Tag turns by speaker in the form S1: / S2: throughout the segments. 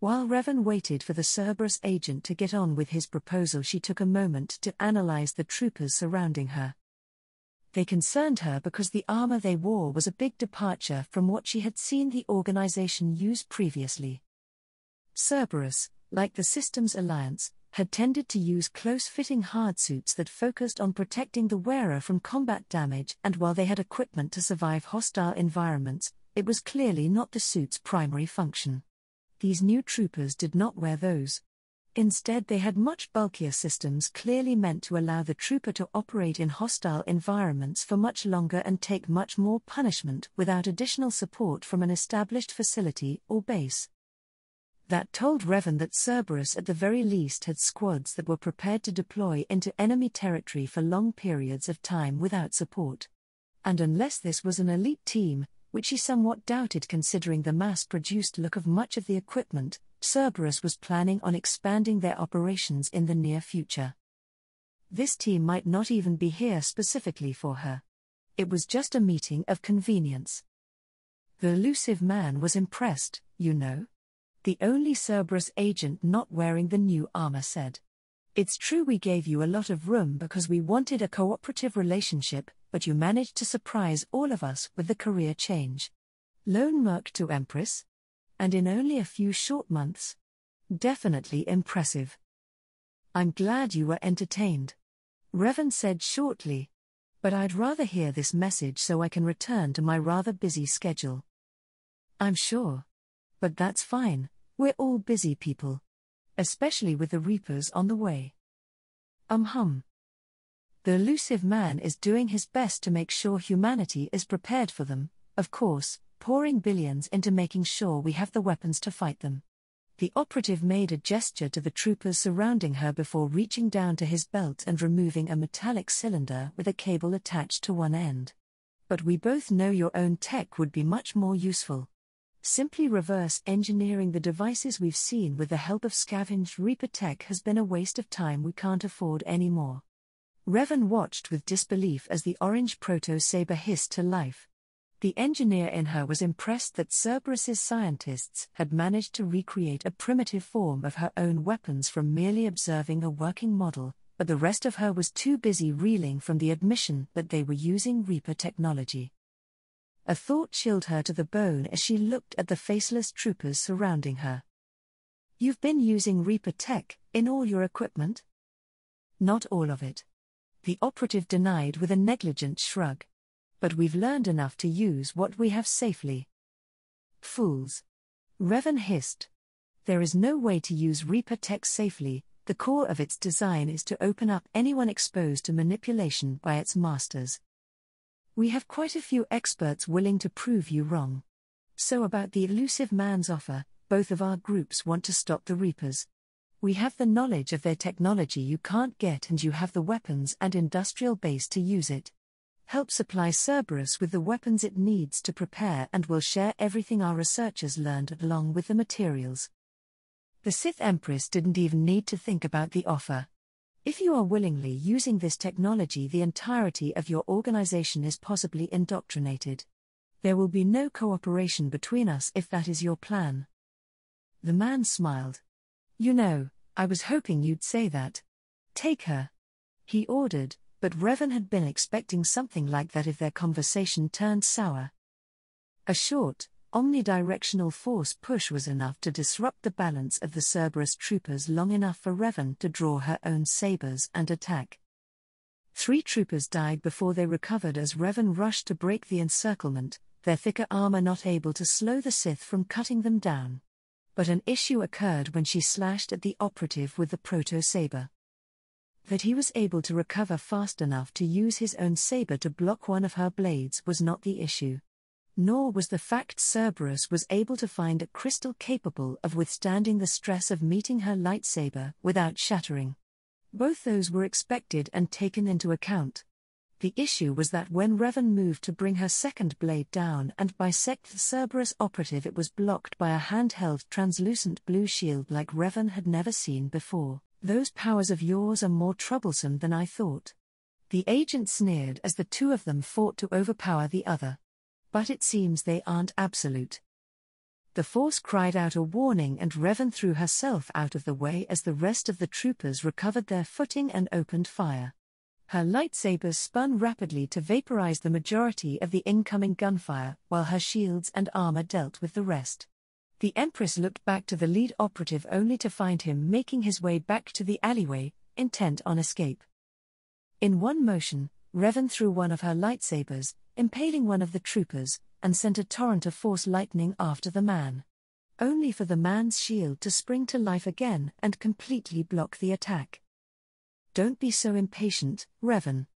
S1: While Revan waited for the Cerberus agent to get on with his proposal, she took a moment to analyze the troopers surrounding her. They concerned her because the armor they wore was a big departure from what she had seen the organization use previously. Cerberus, like the Systems Alliance, had tended to use close-fitting hardsuits that focused on protecting the wearer from combat damage, and while they had equipment to survive hostile environments, it was clearly not the suit's primary function. These new troopers did not wear those. Instead, they had much bulkier systems clearly meant to allow the trooper to operate in hostile environments for much longer and take much more punishment without additional support from an established facility or base. That told Revan that Cerberus at the very least had squads that were prepared to deploy into enemy territory for long periods of time without support. And unless this was an elite team, which he somewhat doubted considering the mass-produced look of much of the equipment, Cerberus was planning on expanding their operations in the near future. This team might not even be here specifically for her. It was just a meeting of convenience. The elusive man was impressed, you know. The only Cerberus agent not wearing the new armor said. It's true we gave you a lot of room because we wanted a cooperative relationship, but you managed to surprise all of us with the career change. Lone Merc to Empress? And in only a few short months? Definitely impressive. I'm glad you were entertained. Revan said shortly. But I'd rather hear this message so I can return to my rather busy schedule. I'm sure. But that's fine. We're all busy people. Especially with the Reapers on the way. The elusive man is doing his best to make sure humanity is prepared for them, of course, pouring billions into making sure we have the weapons to fight them. The operative made a gesture to the troopers surrounding her before reaching down to his belt and removing a metallic cylinder with a cable attached to one end. But we both know your own tech would be much more useful. Simply reverse engineering the devices we've seen with the help of scavenged Reaper tech has been a waste of time we can't afford anymore. Revan watched with disbelief as the orange proto-saber hissed to life. The engineer in her was impressed that Cerberus's scientists had managed to recreate a primitive form of her own weapons from merely observing a working model, but the rest of her was too busy reeling from the admission that they were using Reaper technology. A thought chilled her to the bone as she looked at the faceless troopers surrounding her. You've been using Reaper tech in all your equipment? Not all of it. The operative denied with a negligent shrug. But we've learned enough to use what we have safely. Fools. Revan hissed. There is no way to use Reaper tech safely. The core of its design is to open up anyone exposed to manipulation by its masters. We have quite a few experts willing to prove you wrong. So about the elusive man's offer, both of our groups want to stop the Reapers. We have the knowledge of their technology you can't get, and you have the weapons and industrial base to use it. Help supply Cerberus with the weapons it needs to prepare, and we'll share everything our researchers learned along with the materials. The Sith Empress didn't even need to think about the offer. If you are willingly using this technology, the entirety of your organization is possibly indoctrinated. There will be no cooperation between us if that is your plan. The man smiled. You know, I was hoping you'd say that. Take her. He ordered, but Revan had been expecting something like that if their conversation turned sour. A short, omnidirectional force push was enough to disrupt the balance of the Cerberus troopers long enough for Revan to draw her own sabers and attack. 3 troopers died before they recovered as Revan rushed to break the encirclement, their thicker armor not able to slow the Sith from cutting them down. But an issue occurred when she slashed at the operative with the proto-saber. That he was able to recover fast enough to use his own saber to block one of her blades was not the issue. Nor was the fact Cerberus was able to find a crystal capable of withstanding the stress of meeting her lightsaber without shattering. Both those were expected and taken into account. The issue was that when Revan moved to bring her second blade down and bisect the Cerberus operative, it was blocked by a handheld translucent blue shield like Revan had never seen before. Those powers of yours are more troublesome than I thought. The agent sneered as the two of them fought to overpower the other. But it seems they aren't absolute. The force cried out a warning and Revan threw herself out of the way as the rest of the troopers recovered their footing and opened fire. Her lightsabers spun rapidly to vaporize the majority of the incoming gunfire, while her shields and armor dealt with the rest. The Empress looked back to the lead operative only to find him making his way back to the alleyway, intent on escape. In one motion, Revan threw one of her lightsabers, impaling one of the troopers, and sent a torrent of force lightning after the man. Only for the man's shield to spring to life again and completely block the attack. "Don't be so impatient, Revan."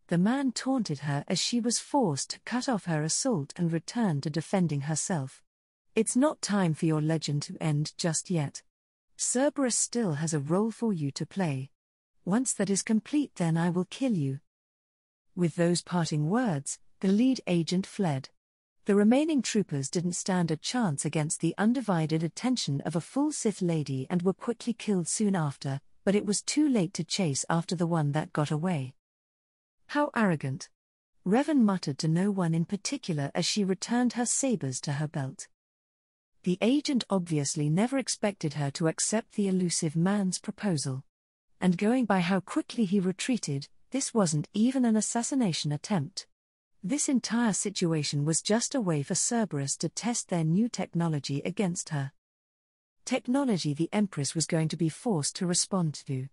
S1: The man taunted her as she was forced to cut off her assault and return to defending herself. "It's not time for your legend to end just yet. Cerberus still has a role for you to play. Once that is complete, then I will kill you." With those parting words, the lead agent fled. The remaining troopers didn't stand a chance against the undivided attention of a full Sith lady and were quickly killed soon after, but it was too late to chase after the one that got away. "How arrogant," Revan muttered to no one in particular as she returned her sabers to her belt. The agent obviously never expected her to accept the elusive man's proposal. And going by how quickly he retreated, this wasn't even an assassination attempt. This entire situation was just a way for Cerberus to test their new technology against her. Technology the Empress was going to be forced to respond to.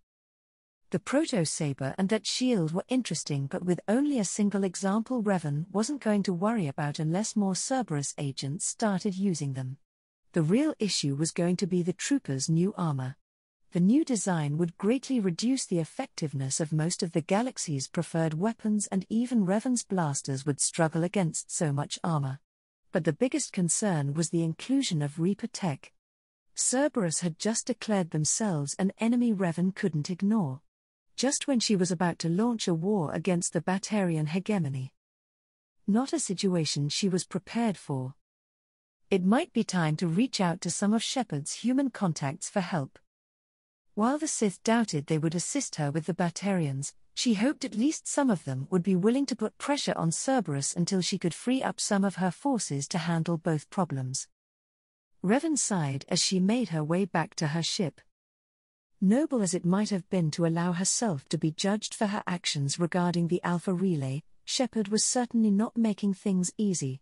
S1: The proto-saber and that shield were interesting, but with only a single example Revan wasn't going to worry about unless more Cerberus agents started using them. The real issue was going to be the troopers' new armor. The new design would greatly reduce the effectiveness of most of the galaxy's preferred weapons, and even Revan's blasters would struggle against so much armor. But the biggest concern was the inclusion of Reaper tech. Cerberus had just declared themselves an enemy Revan couldn't ignore. Just when she was about to launch a war against the Batarian hegemony. Not a situation she was prepared for. It might be time to reach out to some of Shepard's human contacts for help. While the Sith doubted they would assist her with the Batarians, she hoped at least some of them would be willing to put pressure on Cerberus until she could free up some of her forces to handle both problems. Revan sighed as she made her way back to her ship. Noble as it might have been to allow herself to be judged for her actions regarding the Alpha Relay, Shepard was certainly not making things easy.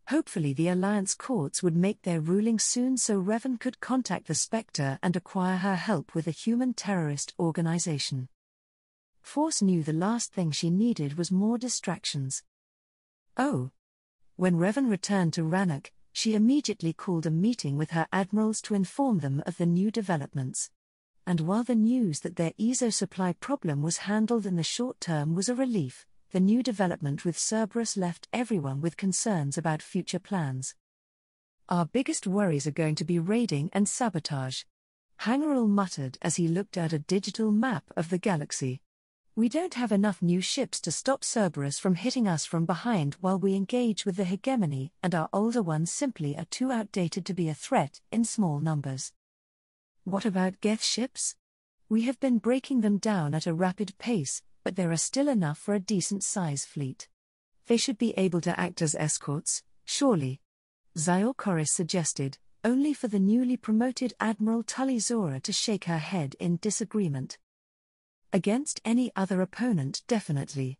S1: Hopefully the Alliance courts would make their ruling soon so Revan could contact the Spectre and acquire her help with a human terrorist organization. Force knew the last thing she needed was more distractions. Oh. When Revan returned to Rannoch, she immediately called a meeting with her admirals to inform them of the new developments. And while the news that their EZO supply problem was handled in the short term was a relief, the new development with Cerberus left everyone with concerns about future plans. "Our biggest worries are going to be raiding and sabotage," Hangarel muttered as he looked at a digital map of the galaxy. "We don't have enough new ships to stop Cerberus from hitting us from behind while we engage with the hegemony, and our older ones simply are too outdated to be a threat in small numbers." "What about Geth ships? We have been breaking them down at a rapid pace, but there are still enough for a decent-size fleet. They should be able to act as escorts, surely," Ziokoris suggested, only for the newly promoted Admiral Tully Zora to shake her head in disagreement. "Against any other opponent, definitely.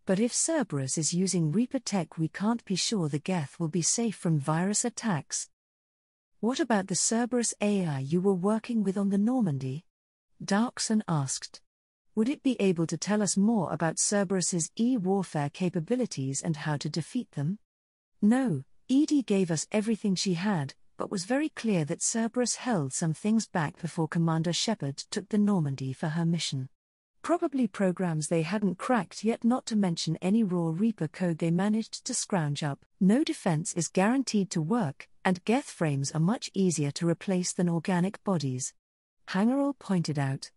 S1: But if Cerberus is using Reaper tech, we can't be sure the Geth will be safe from virus attacks." "What about the Cerberus AI you were working with on the Normandy?" Darkson asked. "Would it be able to tell us more about Cerberus's e-warfare capabilities and how to defeat them?" "No, Edie gave us everything she had, but was very clear that Cerberus held some things back before Commander Shepard took the Normandy for her mission. Probably programs they hadn't cracked yet, not to mention any raw Reaper code they managed to scrounge up. No defense is guaranteed to work, and Geth frames are much easier to replace than organic bodies," Hangarel pointed out.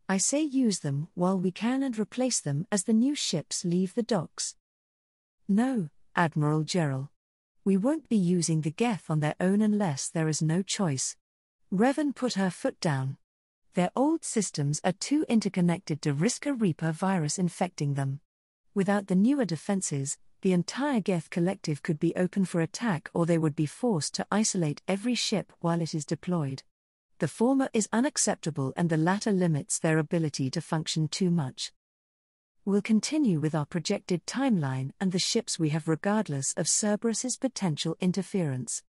S1: "I say use them while we can and replace them as the new ships leave the docks." "No, Admiral Gerald. We won't be using the Geth on their own unless there is no choice." Revan put her foot down. "Their old systems are too interconnected to risk a Reaper virus infecting them. Without the newer defenses, The entire Geth collective could be open for attack, or they would be forced to isolate every ship while it is deployed. The former is unacceptable and the latter limits their ability to function too much. We'll continue with our projected timeline and the ships we have regardless of Cerberus's potential interference.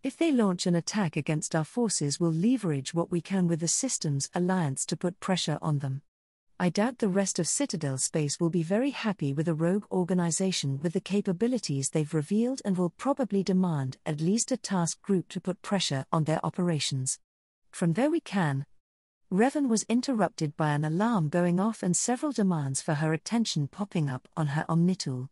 S1: If they launch an attack against our forces, we'll leverage what we can with the Systems Alliance to put pressure on them. I doubt the rest of Citadel space will be very happy with a rogue organization with the capabilities they've revealed and will probably demand at least a task group to put pressure on their operations. From there we can. Revan was interrupted by an alarm going off and several demands for her attention popping up on her Omnitool.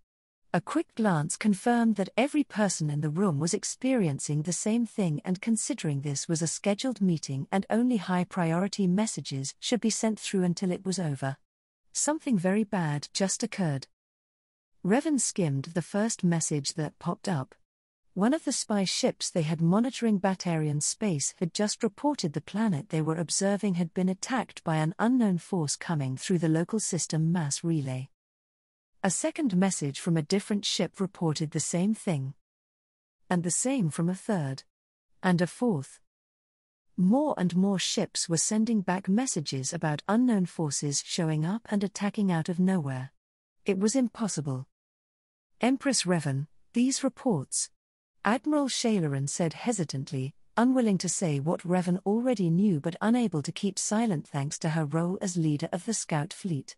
S1: A quick glance confirmed that every person in the room was experiencing the same thing, and considering this was a scheduled meeting and only high-priority messages should be sent through until it was over. Something very bad just occurred. Revan skimmed the first message that popped up. One of the spy ships they had monitoring Batarian space had just reported the planet they were observing had been attacked by an unknown force coming through the local system mass relay. A second message from a different ship reported the same thing. And the same from a third. And a fourth. More and more ships were sending back messages about unknown forces showing up and attacking out of nowhere. It was impossible. Empress Revan, these reports. Admiral Shaylaran said hesitantly, unwilling to say what Revan already knew but unable to keep silent thanks to her role as leader of the scout fleet.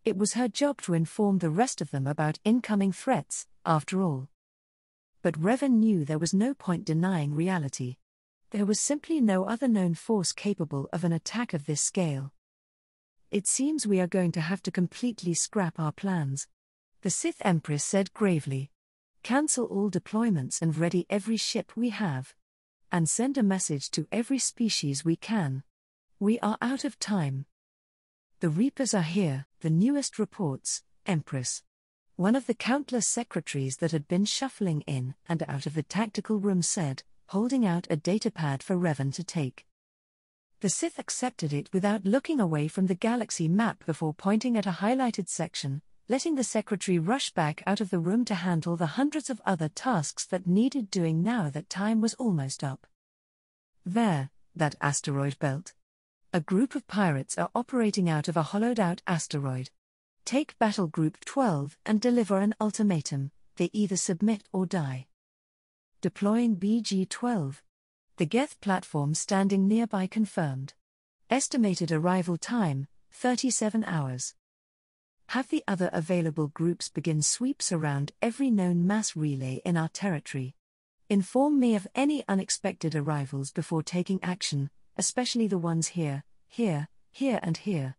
S1: It was her job to inform the rest of them about incoming threats, after all. But Revan knew there was no point denying reality. There was simply no other known force capable of an attack of this scale. It seems we are going to have to completely scrap our plans, the Sith Empress said gravely. Cancel all deployments and ready every ship we have. And send a message to every species we can. We are out of time. The Reapers are here, the newest reports, Empress. One of the countless secretaries that had been shuffling in and out of the tactical room said, holding out a datapad for Revan to take. The Sith accepted it without looking away from the galaxy map before pointing at a highlighted section, letting the secretary rush back out of the room to handle the hundreds of other tasks that needed doing now that time was almost up. There, that asteroid belt. A group of pirates are operating out of a hollowed-out asteroid. Take Battle Group 12 and deliver an ultimatum: they either submit or die. Deploying BG-12. The Geth platform standing nearby confirmed. Estimated arrival time, 37 hours. Have the other available groups begin sweeps around every known mass relay in our territory. Inform me of any unexpected arrivals before taking action, especially the ones here, here, here and here.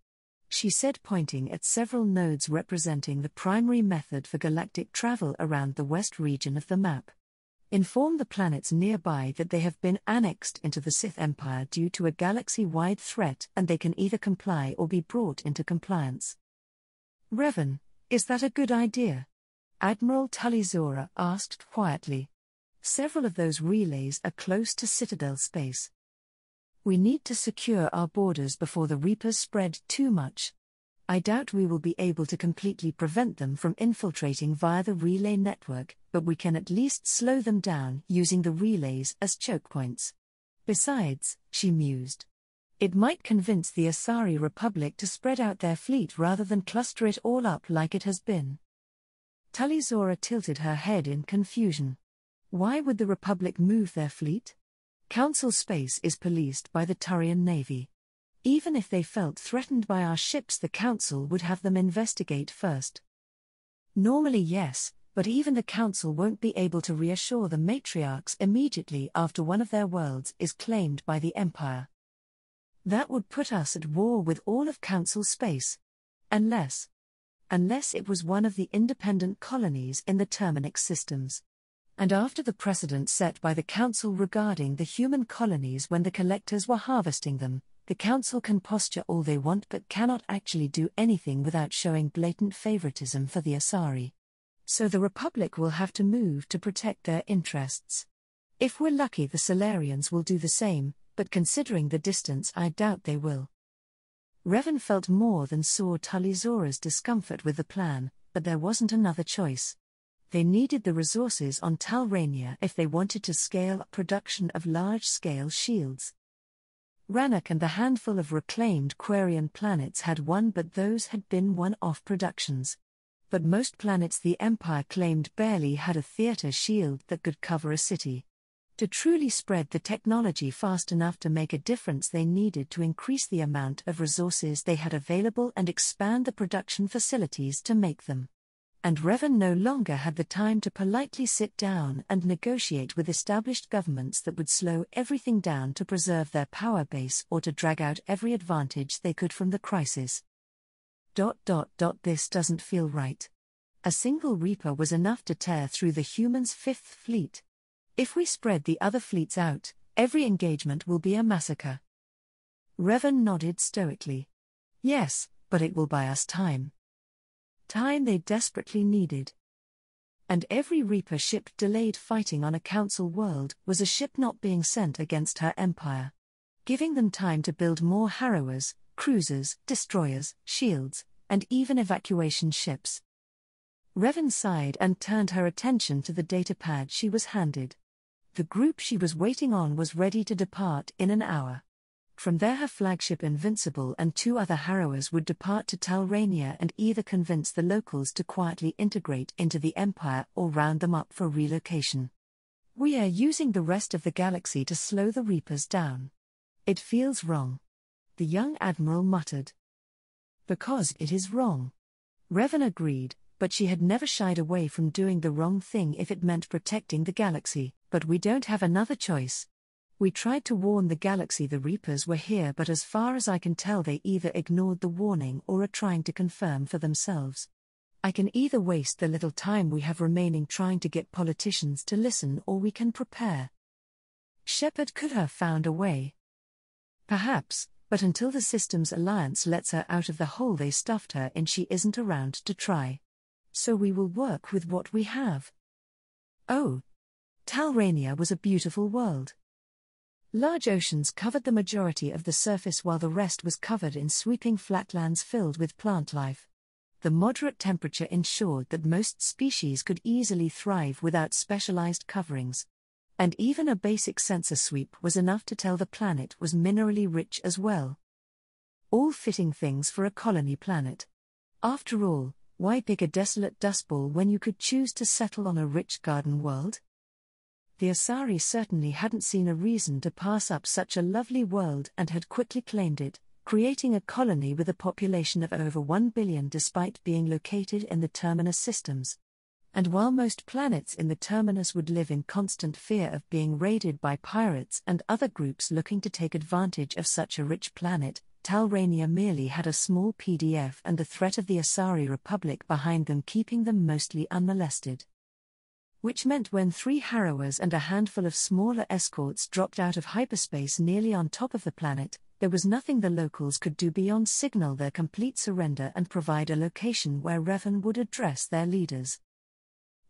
S1: She said, pointing at several nodes representing the primary method for galactic travel around the west region of the map. Inform the planets nearby that they have been annexed into the Sith Empire due to a galaxy-wide threat and they can either comply or be brought into compliance. Revan, is that a good idea? Admiral Tully asked quietly. Several of those relays are close to Citadel space. We need to secure our borders before the Reapers spread too much. I doubt we will be able to completely prevent them from infiltrating via the relay network, but we can at least slow them down using the relays as choke points. Besides, she mused, it might convince the Asari Republic to spread out their fleet rather than cluster it all up like it has been. Tully tilted her head in confusion. Why would the Republic move their fleet? Council space is policed by the Turian Navy. Even if they felt threatened by our ships, the Council would have them investigate first. Normally yes, but even the Council won't be able to reassure the matriarchs immediately after one of their worlds is claimed by the Empire. That would put us at war with all of Council space. Unless it was one of the independent colonies in the Terminix systems. And after the precedent set by the Council regarding the human colonies when the collectors were harvesting them, the Council can posture all they want but cannot actually do anything without showing blatant favoritism for the Asari. So the Republic will have to move to protect their interests. If we're lucky, the Solarians will do the same, but considering the distance, I doubt they will. Revan felt more than saw Tully discomfort with the plan, but there wasn't another choice. They needed the resources on Talrania if they wanted to scale up production of large-scale shields. Rannoch and the handful of reclaimed Quarian planets had one, but those had been one-off productions. But most planets the Empire claimed barely had a theater shield that could cover a city. To truly spread the technology fast enough to make a difference, they needed to increase the amount of resources they had available and expand the production facilities to make them. And Revan no longer had the time to politely sit down and negotiate with established governments that would slow everything down to preserve their power base or to drag out every advantage they could from the crisis. This doesn't feel right. A single Reaper was enough to tear through the humans' Fifth Fleet. If we spread the other fleets out, every engagement will be a massacre. Revan nodded stoically. Yes, but it will buy us time. Time they desperately needed. And every Reaper ship delayed fighting on a council world was a ship not being sent against her empire. Giving them time to build more harrowers, cruisers, destroyers, shields, and even evacuation ships. Revan sighed and turned her attention to the datapad she was handed. The group she was waiting on was ready to depart in an hour. From there her flagship Invincible and 2 other harrowers would depart to Talrania and either convince the locals to quietly integrate into the Empire or round them up for relocation. We are using the rest of the galaxy to slow the Reapers down. It feels wrong. The young admiral muttered. Because it is wrong. Revan agreed, but she had never shied away from doing the wrong thing if it meant protecting the galaxy. But we don't have another choice. We tried to warn the galaxy the Reapers were here, but as far as I can tell they either ignored the warning or are trying to confirm for themselves. I can either waste the little time we have remaining trying to get politicians to listen, or we can prepare. Shepard could have found a way. Perhaps, but until the Systems Alliance lets her out of the hole they stuffed her in, she isn't around to try. So we will work with what we have. Oh. Talrania was a beautiful world. Large oceans covered the majority of the surface while the rest was covered in sweeping flatlands filled with plant life. The moderate temperature ensured that most species could easily thrive without specialized coverings. And even a basic sensor sweep was enough to tell the planet was minerally rich as well. All fitting things for a colony planet. After all, why pick a desolate dustball when you could choose to settle on a rich garden world? The Asari certainly hadn't seen a reason to pass up such a lovely world and had quickly claimed it, creating a colony with a population of over 1 billion despite being located in the Terminus systems. And while most planets in the Terminus would live in constant fear of being raided by pirates and other groups looking to take advantage of such a rich planet, Talrania merely had a small PDF and the threat of the Asari Republic behind them, keeping them mostly unmolested. Which meant when 3 harrowers and a handful of smaller escorts dropped out of hyperspace nearly on top of the planet, there was nothing the locals could do beyond signal their complete surrender and provide a location where Revan would address their leaders.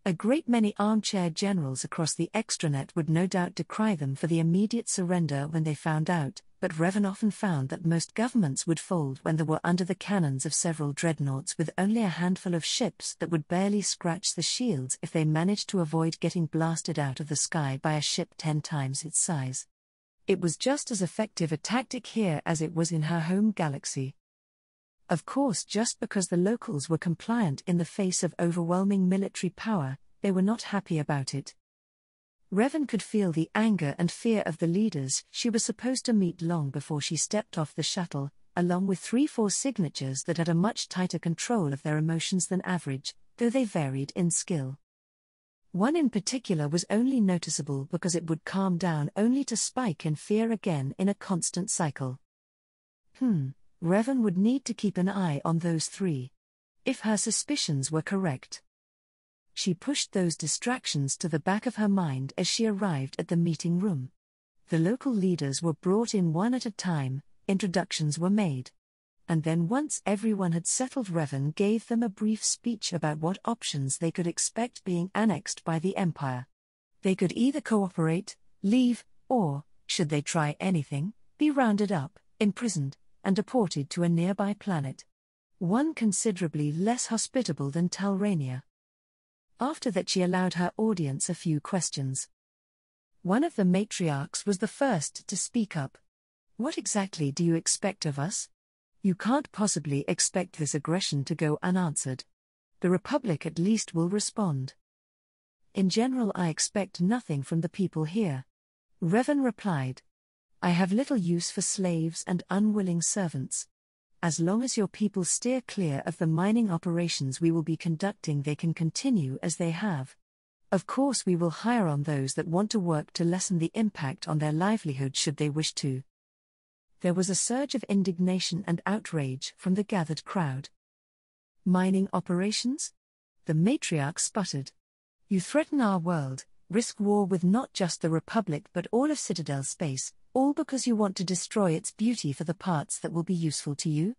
S1: A great many armchair generals across the extranet would no doubt decry them for the immediate surrender when they found out, but Revan often found that most governments would fold when they were under the cannons of several dreadnoughts with only a handful of ships that would barely scratch the shields if they managed to avoid getting blasted out of the sky by a ship 10 times its size. It was just as effective a tactic here as it was in her home galaxy. Of course, just because the locals were compliant in the face of overwhelming military power, they were not happy about it. Revan could feel the anger and fear of the leaders she was supposed to meet long before she stepped off the shuttle, along with 3-4 signatures that had a much tighter control of their emotions than average, though they varied in skill. One in particular was only noticeable because it would calm down only to spike in fear again in a constant cycle. Revan would need to keep an eye on those 3. If her suspicions were correct. She pushed those distractions to the back of her mind as she arrived at the meeting room. The local leaders were brought in one at a time, introductions were made. And then once everyone had settled, Revan gave them a brief speech about what options they could expect being annexed by the Empire. They could either cooperate, leave, or, should they try anything, be rounded up, imprisoned, and deported to a nearby planet. One considerably less hospitable than Talrania. After that she allowed her audience a few questions. One of the matriarchs was the first to speak up. "What exactly do you expect of us? You can't possibly expect this aggression to go unanswered. The Republic at least will respond." "In general, I expect nothing from the people here," Revan replied. "I have little use for slaves and unwilling servants. As long as your people steer clear of the mining operations we will be conducting, they can continue as they have. Of course, we will hire on those that want to work to lessen the impact on their livelihood should they wish to." There was a surge of indignation and outrage from the gathered crowd. "Mining operations?" the matriarch sputtered. "You threaten our world, risk war with not just the Republic but all of Citadel space, all because you want to destroy its beauty for the parts that will be useful to you?"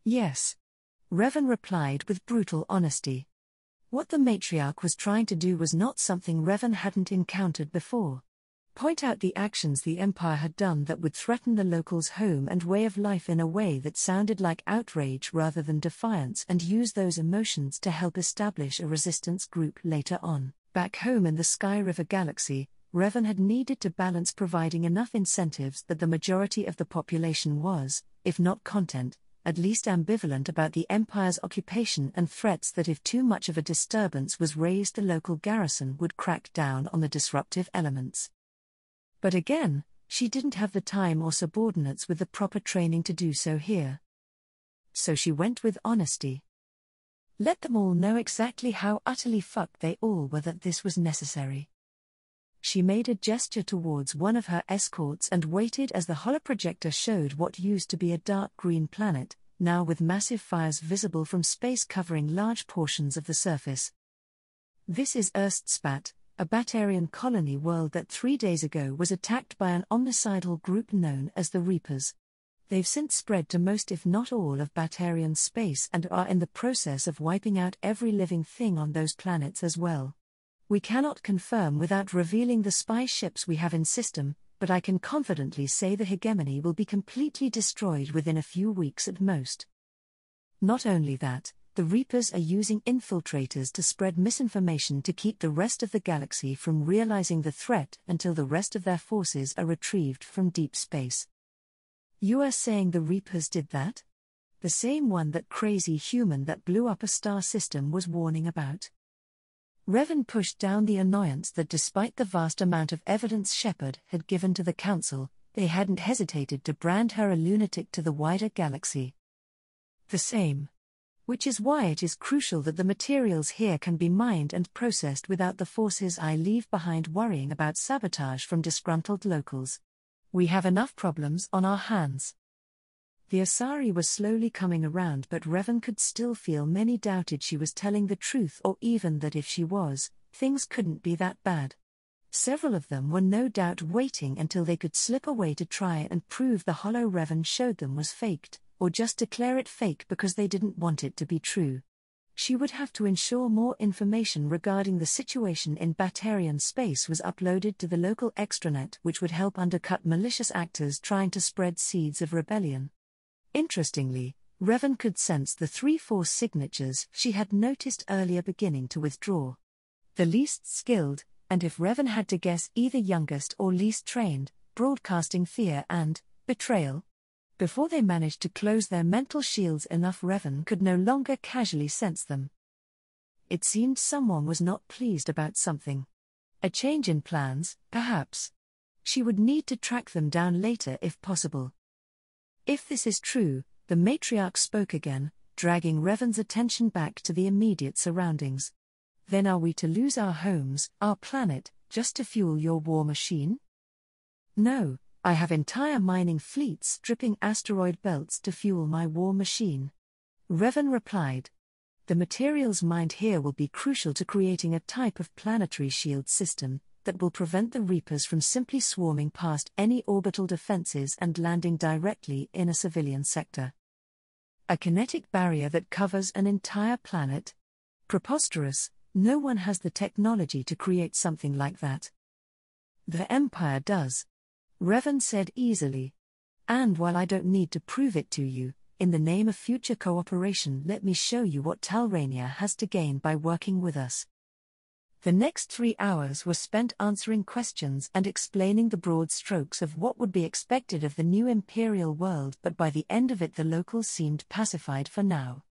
S1: "Yes," Revan replied with brutal honesty. What the matriarch was trying to do was not something Revan hadn't encountered before. Point out the actions the Empire had done that would threaten the locals' home and way of life in a way that sounded like outrage rather than defiance, and use those emotions to help establish a resistance group later on. Back home in the Sky River Galaxy, Revan had needed to balance providing enough incentives that the majority of the population was, if not content, at least ambivalent about the Empire's occupation, and threats that if too much of a disturbance was raised the local garrison would crack down on the disruptive elements. But again, she didn't have the time or subordinates with the proper training to do so here. So she went with honesty. Let them all know exactly how utterly fucked they all were that this was necessary. She made a gesture towards one of her escorts and waited as the holoprojector showed what used to be a dark green planet, now with massive fires visible from space covering large portions of the surface. "This is Erstspat, a Batarian colony world that 3 days ago was attacked by an omnicidal group known as the Reapers. They've since spread to most if not all of Batarian space and are in the process of wiping out every living thing on those planets as well. We cannot confirm without revealing the spy ships we have in system, but I can confidently say the hegemony will be completely destroyed within a few weeks at most. Not only that, the Reapers are using infiltrators to spread misinformation to keep the rest of the galaxy from realizing the threat until the rest of their forces are retrieved from deep space." "You are saying the Reapers did that? The same one that crazy human that blew up a star system was warning about?" Revan pushed down the annoyance that despite the vast amount of evidence Shepard had given to the Council, they hadn't hesitated to brand her a lunatic to the wider galaxy. "The same. Which is why it is crucial that the materials here can be mined and processed without the forces I leave behind worrying about sabotage from disgruntled locals. We have enough problems on our hands." The Asari was slowly coming around, but Revan could still feel many doubted she was telling the truth, or even that if she was, things couldn't be that bad. Several of them were no doubt waiting until they could slip away to try and prove the holo Revan showed them was faked, or just declare it fake because they didn't want it to be true. She would have to ensure more information regarding the situation in Batarian space was uploaded to the local extranet, which would help undercut malicious actors trying to spread seeds of rebellion. Interestingly, Revan could sense the 3-4 signatures she had noticed earlier beginning to withdraw. The least skilled, and if Revan had to guess, either youngest or least trained, broadcasting fear and betrayal. Before they managed to close their mental shields enough, Revan could no longer casually sense them. It seemed someone was not pleased about something. A change in plans, perhaps. She would need to track them down later if possible. "If this is true," the matriarch spoke again, dragging Revan's attention back to the immediate surroundings. "Then are we to lose our homes, our planet, just to fuel your war machine?" "No. I have entire mining fleets stripping asteroid belts to fuel my war machine," Revan replied. "The materials mined here will be crucial to creating a type of planetary shield system that will prevent the Reapers from simply swarming past any orbital defenses and landing directly in a civilian sector. A kinetic barrier that covers an entire planet? Preposterous, no one has the technology to create something like that." "The Empire does," Revan said easily. "And while I don't need to prove it to you, in the name of future cooperation, let me show you what Talrania has to gain by working with us. The next 3 hours were spent answering questions and explaining the broad strokes of what would be expected of the new imperial world, but by the end of it the locals seemed pacified for now.